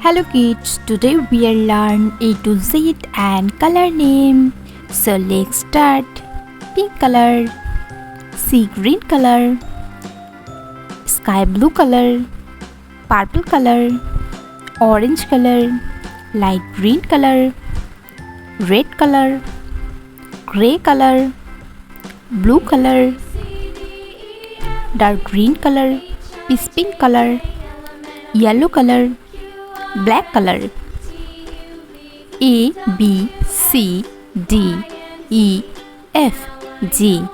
Hello kids, today we'll learn A to Z and color name. So let's start. Pink color, sea green color, sky blue color, purple color, orange color, light green color, red color, gray color, blue color, dark green color, peach pink color, yellow color, black color. A, B, C, D, E, F, G,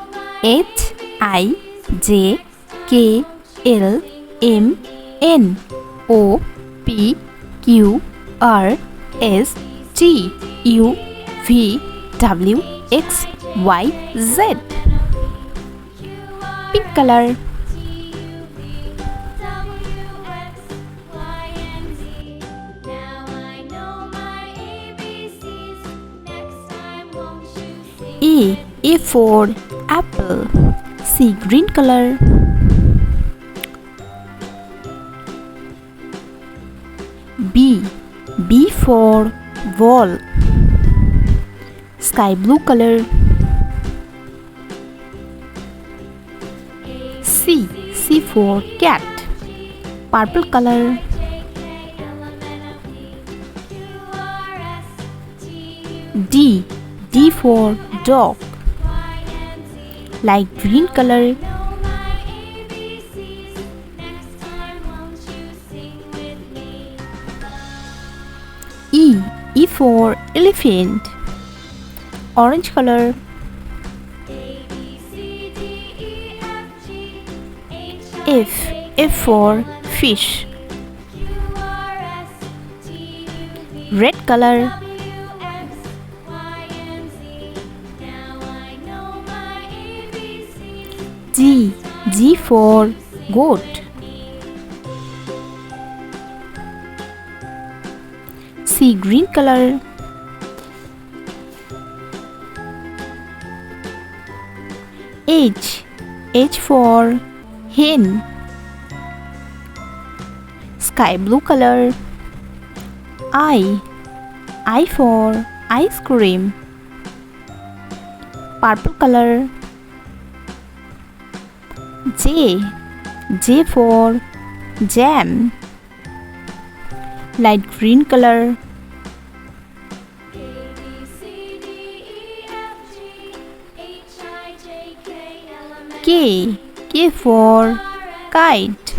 H, I, J, K, L, M, N, O, P, Q, R, S, T, U, V, W, X, Y, Z. Pink color. A for apple, sea green color. B for ball, sky blue color. C for cat, purple color. D for dog, light green color. E for elephant, orange color. F for fish, red color. G for goat, sea green color. H for hen, sky blue color. I for ice cream, purple color. J for jam, light green color. K for kite,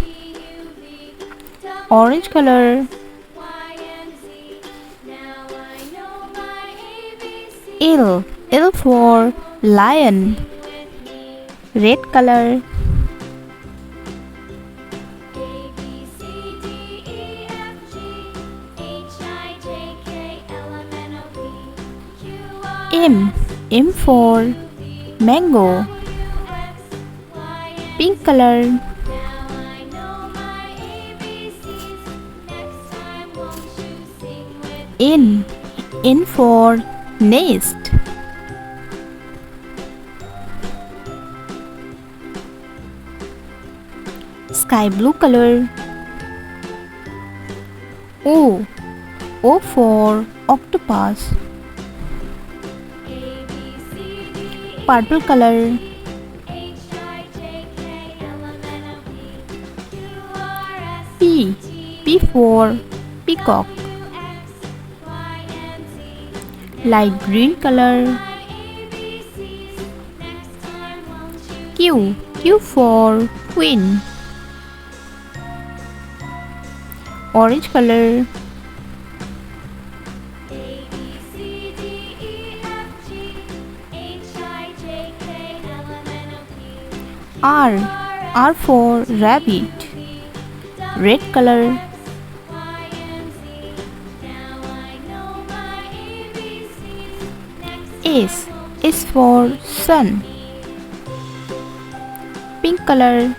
orange color. L for lion, red color. M for mango, pink color. N for nest, sky blue color. O for octopus, purple color. P for peacock, light green color. Q for queen, orange color. R for rabbit, red color. S for sun, pink color.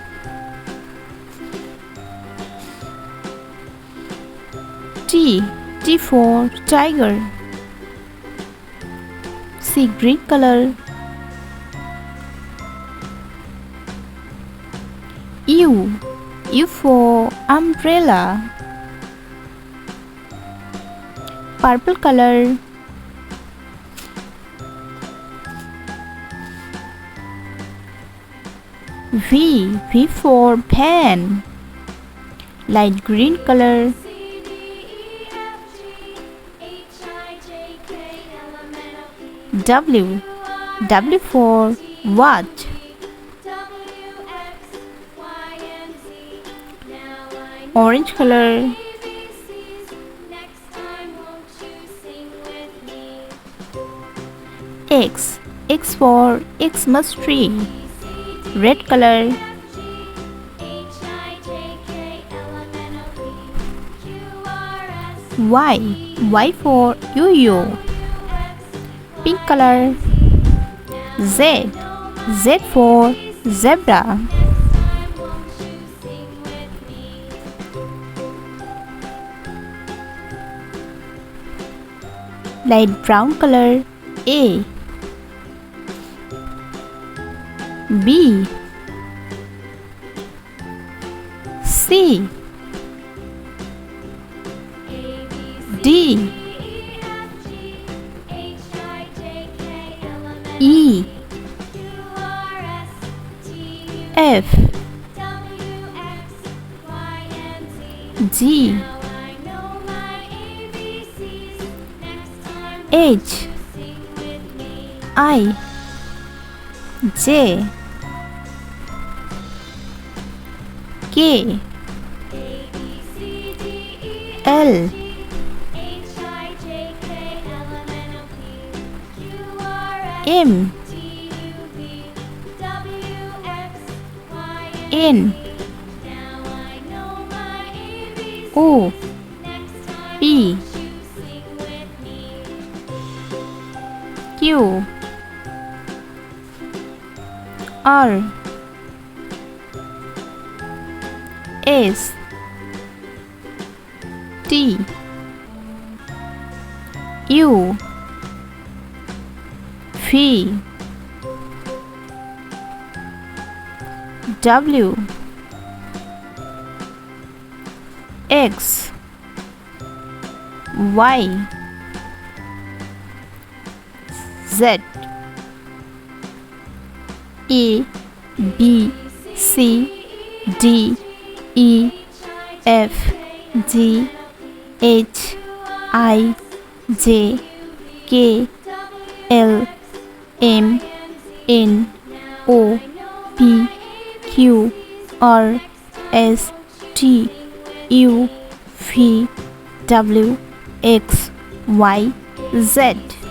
T for tiger, sea green color. U for umbrella, purple color. V for van, light green color. W for watch, orange color. X for Xmas tree, red color. Y for yo-yo, pink color. Z for zebra, light brown color. A, B, C, D, E, F, G, H, I, J, K, L, M, N, O, P, Q, R, S, T, U, V, W, X, Y, Z, A, B, C, D, E, F, G, H, I, J, K, L, M, N, O, P, Q, R, S, T, U, V, W, X, Y, Z.